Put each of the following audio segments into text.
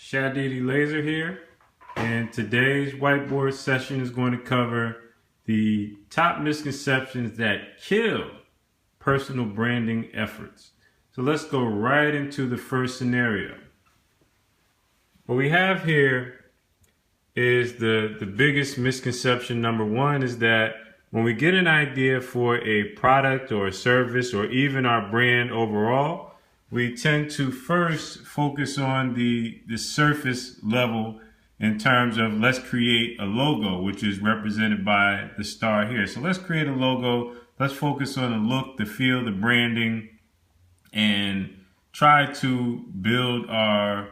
Shadidi Laser here, and today's whiteboard session is going to cover the top misconceptions that kill personal branding efforts. So let's go right into the first scenario. What we have here is the biggest misconception. Number one is that when we get an idea for a product or a service or even our brand overall, we tend to first focus on the surface level in terms of let's create a logo, which is represented by the star here. So let's create a logo. Let's focus on the look, the feel, the branding, and try to build our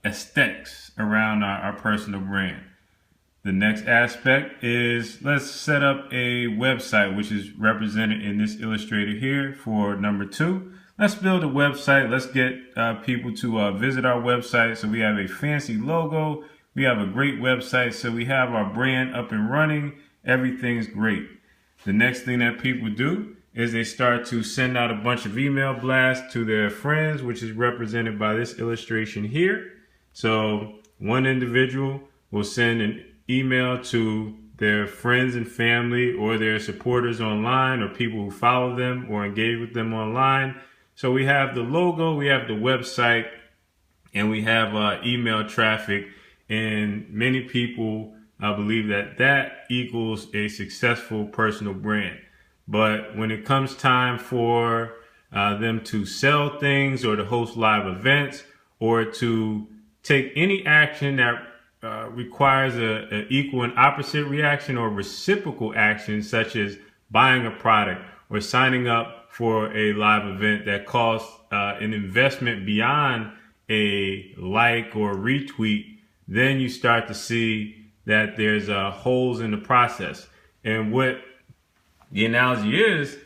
aesthetics around our personal brand. The next aspect is let's set up a website, which is represented in this illustrator here for number two. Let's build a website. Let's get people to visit our website. So we have a fancy logo. We have a great website. So we have our brand up and running. Everything's great. The next thing that people do is they start to send out a bunch of email blasts to their friends, which is represented by this illustration here. So one individual will send an email to their friends and family or their supporters online or people who follow them or engage with them online. So we have the logo, we have the website, and we have email traffic. And many people believe that that equals a successful personal brand. But when it comes time for them to sell things or to host live events or to take any action that requires an equal and opposite reaction or reciprocal action, such as buying a product or signing up for a live event that costs an investment beyond a like or retweet, then you start to see that there's holes in the process. And what the analogy is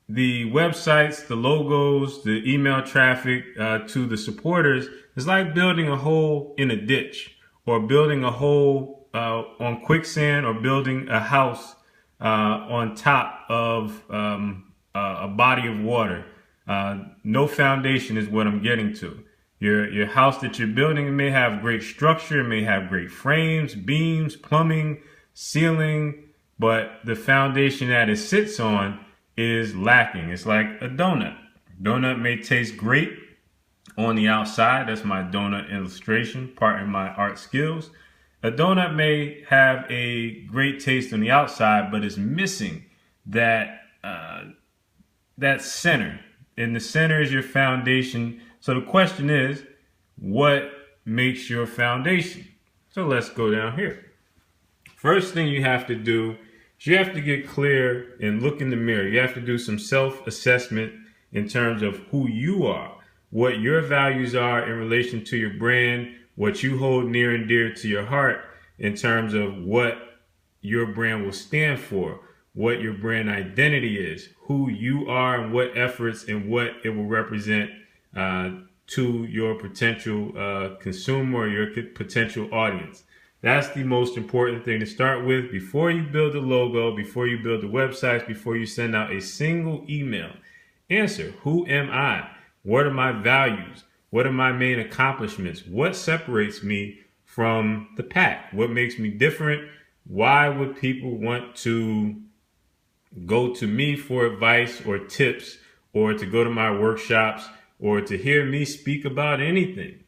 the websites, the logos, the email traffic to the supporters is like building a hole in a ditch or building a hole on quicksand or building a house on top of a body of water. No foundation is what I'm getting to. Your house that you're building, it may have great structure, it may have great frames, beams, plumbing, ceiling, but the foundation that it sits on is lacking. It's like a donut. Donut may taste great on the outside. That's my donut illustration, part of my art skills. A donut may have a great taste on the outside, but it's missing that center. And the center is your foundation. So the question is, what makes your foundation? So let's go down here. First thing you have to do is you have to get clear and look in the mirror. You have to do some self-assessment in terms of who you are, what your values are in relation to your brand, what you hold near and dear to your heart in terms of what your brand will stand for, what your brand identity is, who you are and what efforts and what it will represent to your potential consumer or your potential audience. That's the most important thing to start with before you build a logo, before you build the websites, before you send out a single email. Answer, who am I? What are my values? What are my main accomplishments? What separates me from the pack? What makes me different? Why would people want to go to me for advice or tips or to go to my workshops or to hear me speak about anything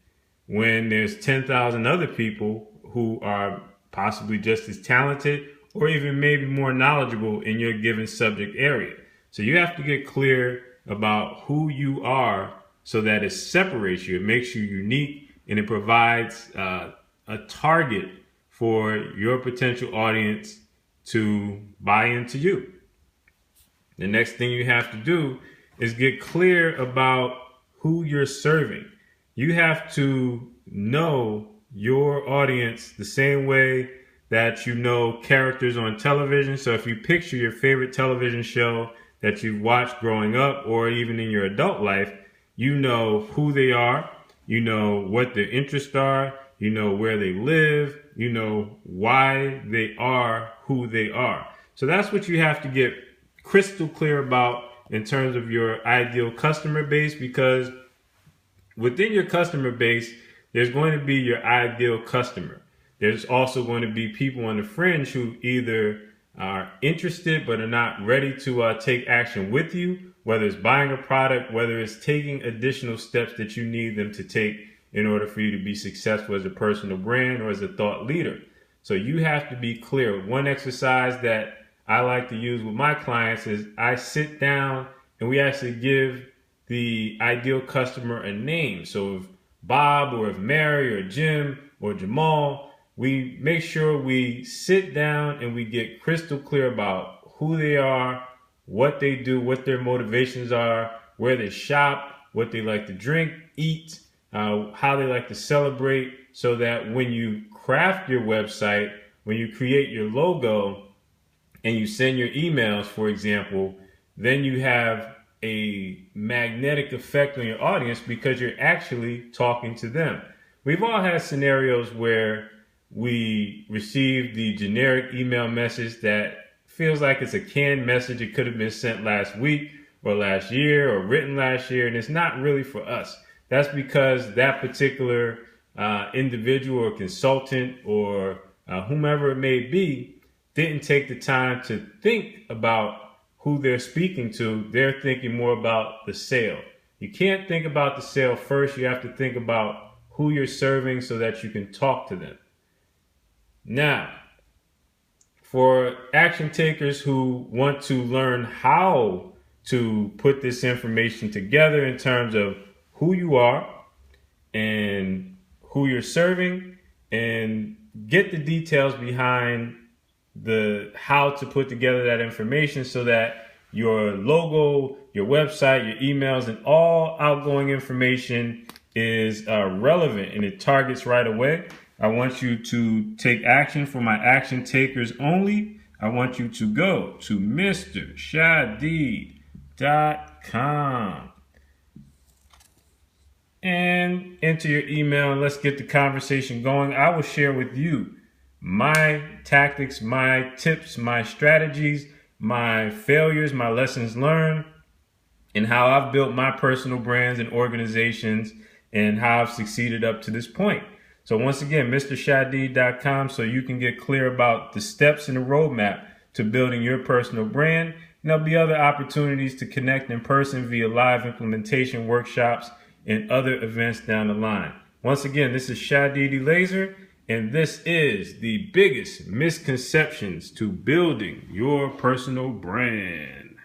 when there's 10,000 other people who are possibly just as talented or even maybe more knowledgeable in your given subject area? So you have to get clear about who you are so that it separates you, it makes you unique, and it provides a target for your potential audience to buy into you. The next thing you have to do is get clear about who you're serving. You have to know your audience the same way that you know characters on television. So if you picture your favorite television show that you've watched growing up or even in your adult life, you know who they are, you know what their interests are, you know where they live, you know why they are who they are. So that's what you have to get crystal clear about in terms of your ideal customer base, because Within your customer base, there's going to be your ideal customer. There's also going to be people on the fringe who either are interested but are not ready to take action with you, whether it's buying a product, whether it's taking additional steps that you need them to take in order for you to be successful as a personal brand or as a thought leader. So you have to be clear. One exercise that I like to use with my clients is I sit down and we actually give the ideal customer a name. So if Bob or if Mary or Jim or Jamal, we make sure we sit down and we get crystal clear about who they are, what they do, what their motivations are, where they shop, what they like to drink, eat, how they like to celebrate, so that when you craft your website, when you create your logo and you send your emails, for example, then you have a magnetic effect on your audience because you're actually talking to them. We've all had scenarios where we receive the generic email message that feels like it's a canned message. It could have been sent last week or last year or written last year, and it's not really for us. That's because that particular individual or consultant or whomever it may be didn't take the time to think about who they're speaking to. They're thinking more about the sale. You can't think about the sale first. You have to think about who you're serving so that you can talk to them. Now, for action takers who want to learn how to put this information together in terms of who you are and who you're serving, and get the details behind the how to put together that information so that your logo, your website, your emails, and all outgoing information is relevant and it targets right away, I want you to take action. For my action takers only, I want you to go to MrShadid.com and enter your email, and let's get the conversation going. I will share with you my tactics, my tips, my strategies, my failures, my lessons learned, and how I've built my personal brands and organizations and how I've succeeded up to this point. So once again, MrShadid.com, so you can get clear about the steps in the roadmap to building your personal brand. And there'll be other opportunities to connect in person via live implementation workshops and other events down the line. Once again, this is Shadidi Laser, and this is the biggest misconceptions to building your personal brand.